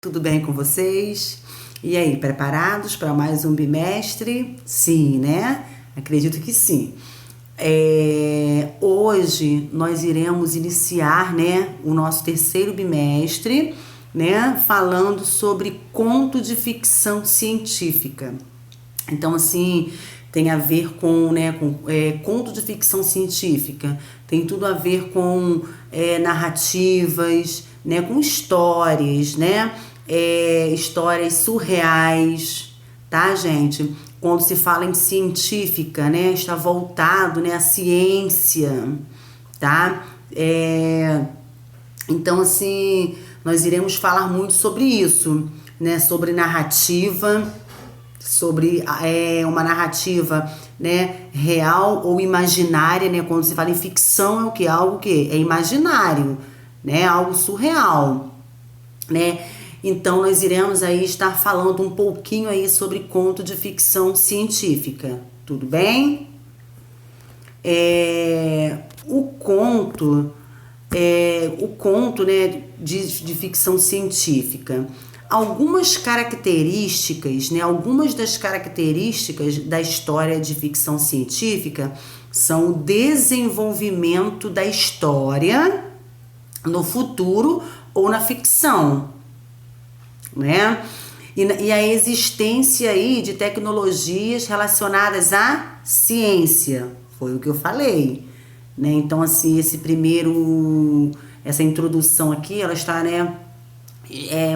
Tudo bem com vocês? E aí, preparados para mais um bimestre? Sim, né? Acredito que sim. Hoje nós iremos iniciar, né, o nosso terceiro bimestre, né, falando sobre conto de ficção científica. Então, assim, tem a ver com, né, conto de ficção científica, tem tudo a ver com narrativas, né, com histórias, né, histórias surreais, tá, gente? Quando se fala em científica, né, está voltado, né, à ciência, tá? Então, assim, nós iremos falar muito sobre isso, né, sobre narrativa, sobre uma narrativa, né, real ou imaginária, né? Quando se fala em ficção é o que? Algo que é imaginário, né? Algo surreal, né? Então nós iremos aí estar falando um pouquinho aí sobre conto de ficção científica, tudo bem? O conto, né, de ficção científica. Algumas características, né, algumas das características da história de ficção científica são o desenvolvimento da história no futuro ou na ficção, né? E a existência aí de tecnologias relacionadas à ciência, foi o que eu falei, né? Então, assim, essa introdução aqui, ela está, né,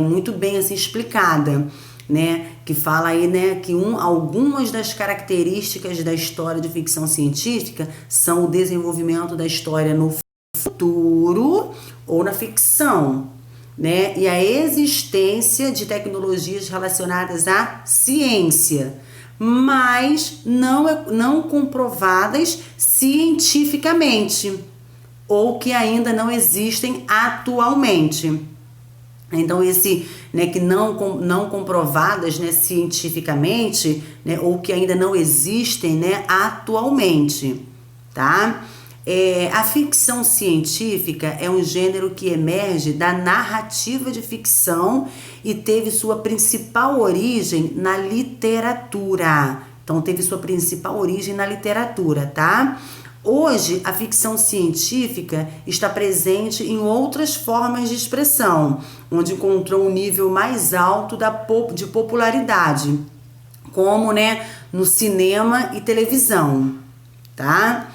muito bem assim explicada, né? Que fala aí, né, que algumas das características da história de ficção científica são o desenvolvimento da história no futuro ou na ficção, né? E a existência de tecnologias relacionadas à ciência, mas não comprovadas cientificamente ou que ainda não existem atualmente. Então, né, que não comprovadas, né, cientificamente, né, ou que ainda não existem, né, atualmente, tá? A ficção científica é um gênero que emerge da narrativa de ficção e teve sua principal origem na literatura. Então, teve sua principal origem na literatura, tá? Hoje, a ficção científica está presente em outras formas de expressão, onde encontrou um nível mais alto de popularidade, como, né, no cinema e televisão, tá?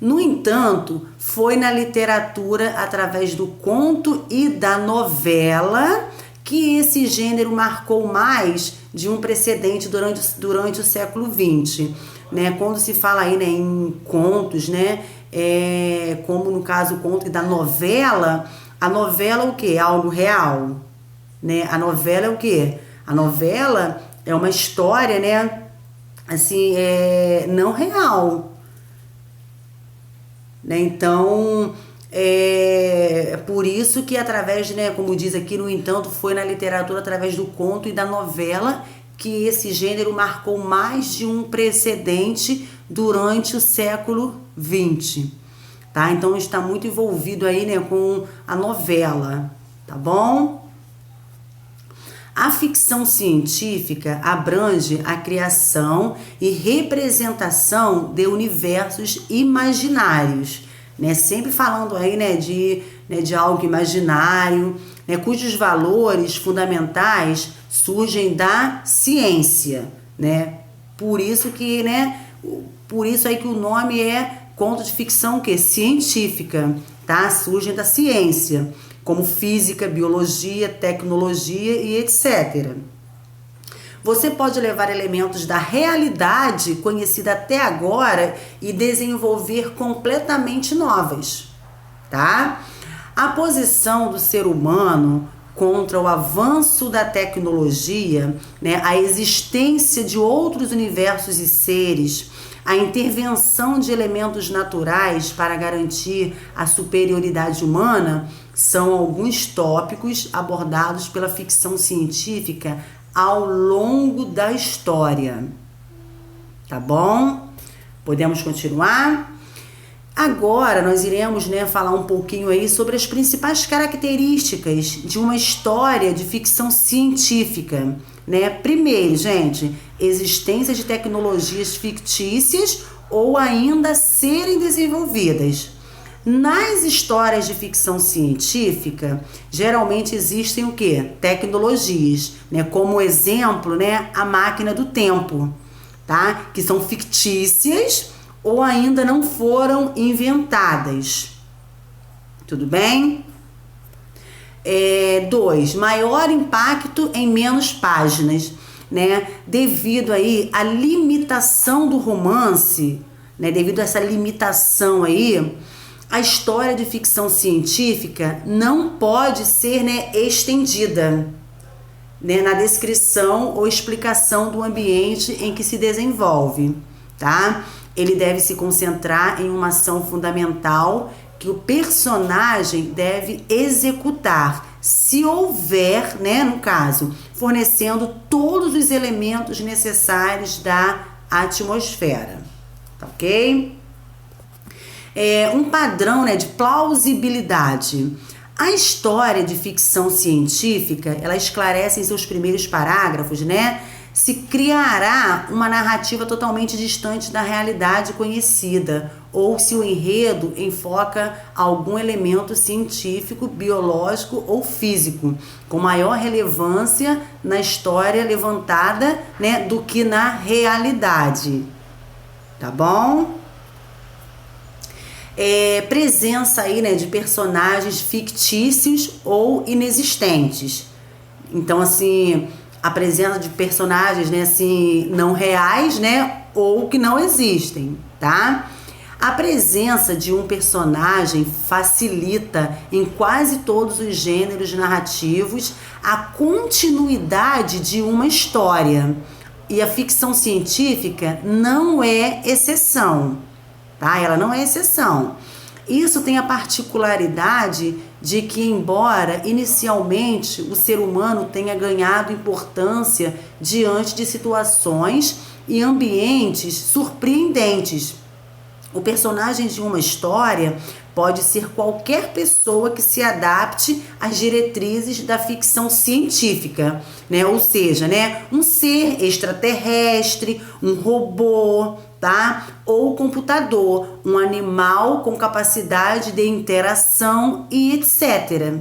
No entanto, foi na literatura, através do conto e da novela, que esse gênero marcou mais de um precedente durante o século XX. Né? Quando se fala aí, né, em contos, né, como no caso o conto da novela, a novela é o quê? É algo real, né? A novela é o quê? A novela é uma história, né, assim, não real, né? Então, por isso que através, né, como diz aqui, no entanto, foi na literatura através do conto e da novela que esse gênero marcou mais de um precedente durante o século XX, tá? Então está muito envolvido aí, né, com a novela, tá bom? A ficção científica abrange a criação e representação de universos imaginários, né? Sempre falando aí, né, de algo imaginário, né, cujos valores fundamentais surgem da ciência, né? Por isso que, né, por isso aí que o nome é conto de ficção que científica, tá? Surgem da ciência, como física, biologia, tecnologia e etc. Você pode levar elementos da realidade conhecida até agora e desenvolver completamente novas, tá? A posição do ser humano contra o avanço da tecnologia, né, a existência de outros universos e seres, a intervenção de elementos naturais para garantir a superioridade humana são alguns tópicos abordados pela ficção científica ao longo da história. Tá bom? Podemos continuar? Agora nós iremos, né, falar um pouquinho aí sobre as principais características de uma história de ficção científica, né? Primeiro, gente, existência de tecnologias fictícias ou ainda serem desenvolvidas. Nas histórias de ficção científica, geralmente existem o quê? Tecnologias, né? Como exemplo, né, a máquina do tempo, tá? Que são fictícias ou ainda não foram inventadas. Tudo bem? 2. Maior impacto em menos páginas, né? Devido aí à limitação do romance, né? Devido a essa limitação aí, a história de ficção científica não pode ser, né, estendida, né, na descrição ou explicação do ambiente em que se desenvolve, tá? Ele deve se concentrar em uma ação fundamental que o personagem deve executar, se houver, né, no caso, fornecendo todos os elementos necessários da atmosfera, tá ok? Um padrão, né, de plausibilidade. A história de ficção científica, ela esclarece em seus primeiros parágrafos, né, se criará uma narrativa totalmente distante da realidade conhecida, ou se o enredo enfoca algum elemento científico, biológico ou físico, com maior relevância na história levantada, né, do que na realidade. Tá bom? Presença aí, né, de personagens fictícios ou inexistentes. Então, assim, a presença de personagens, né, assim, não reais, né, ou que não existem, tá? A presença de um personagem facilita em quase todos os gêneros narrativos a continuidade de uma história. E a ficção científica não é exceção, tá? Ela não é exceção. Isso tem a particularidade de que, embora inicialmente o ser humano tenha ganhado importância diante de situações e ambientes surpreendentes, o personagem de uma história pode ser qualquer pessoa que se adapte às diretrizes da ficção científica, né? Ou seja, né, um ser extraterrestre, um robô, tá? Ou computador, um animal com capacidade de interação e etc.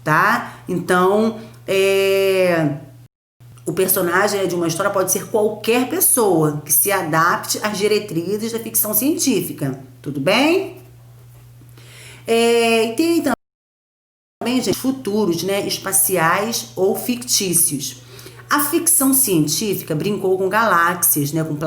Tá? Então, o personagem de uma história pode ser qualquer pessoa que se adapte às diretrizes da ficção científica. Tudo bem? E tem também, gente, futuros, né, espaciais ou fictícios. A ficção científica brincou com galáxias, né, com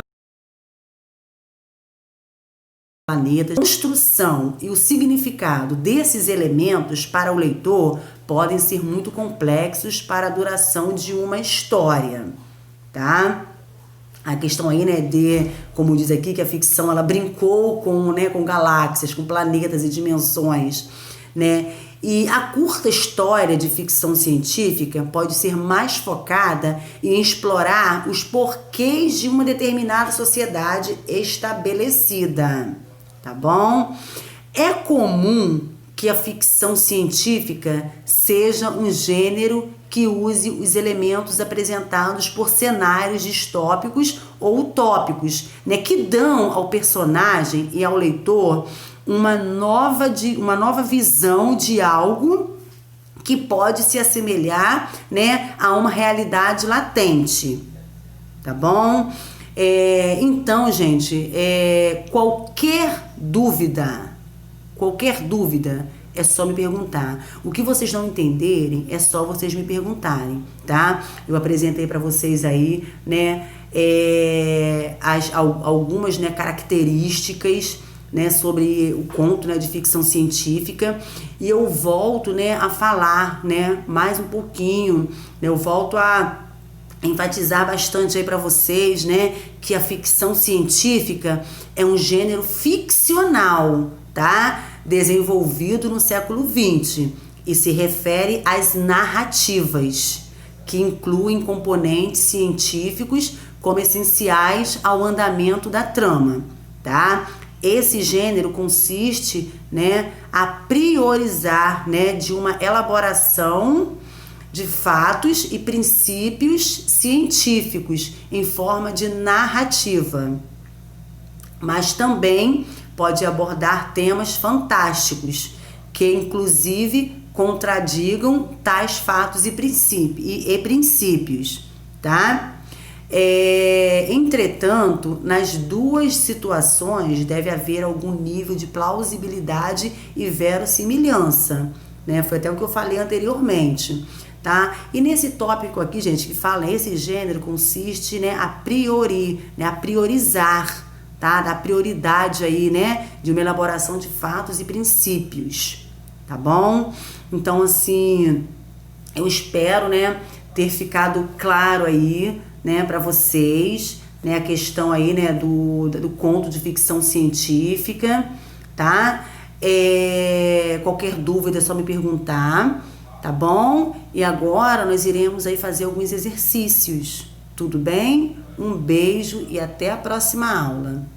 planetas. A construção e o significado desses elementos para o leitor podem ser muito complexos para a duração de uma história, tá? A questão aí, né, de, como diz aqui, que a ficção ela brincou com, né, com galáxias, com planetas e dimensões, né? E a curta história de ficção científica pode ser mais focada em explorar os porquês de uma determinada sociedade estabelecida, tá bom? É comum que a ficção científica seja um gênero que use os elementos apresentados por cenários distópicos ou utópicos, né, que dão ao personagem e ao leitor uma nova visão de algo que pode se assemelhar, né, a uma realidade latente, tá bom? Então, gente, qualquer dúvida, é só me perguntar. O que vocês não entenderem, é só vocês me perguntarem, tá? Eu apresentei para vocês aí, né, algumas, né, características, né, sobre o conto, né, de ficção científica, e eu volto, né, a falar, né, mais um pouquinho, né, eu volto a enfatizar bastante aí para vocês, né, que a ficção científica é um gênero ficcional, tá? Desenvolvido no século XX e se refere às narrativas, que incluem componentes científicos como essenciais ao andamento da trama, tá? Esse gênero consiste, né, a priorizar, né, de uma elaboração de fatos e princípios científicos em forma de narrativa, mas também pode abordar temas fantásticos que inclusive contradigam tais fatos e princípios, tá? Entretanto, nas duas situações deve haver algum nível de plausibilidade e verossimilhança, né? Foi até o que eu falei anteriormente, tá? E nesse tópico aqui, gente, que fala esse gênero consiste, né, a priorizar, tá? Da prioridade aí, né, de uma elaboração de fatos e princípios, tá bom? Então, assim, eu espero, né, ter ficado claro aí, né, para vocês, né, a questão aí, né, do conto de ficção científica, tá? Qualquer dúvida é só me perguntar, tá bom? E agora nós iremos aí fazer alguns exercícios, tudo bem? Um beijo e até a próxima aula.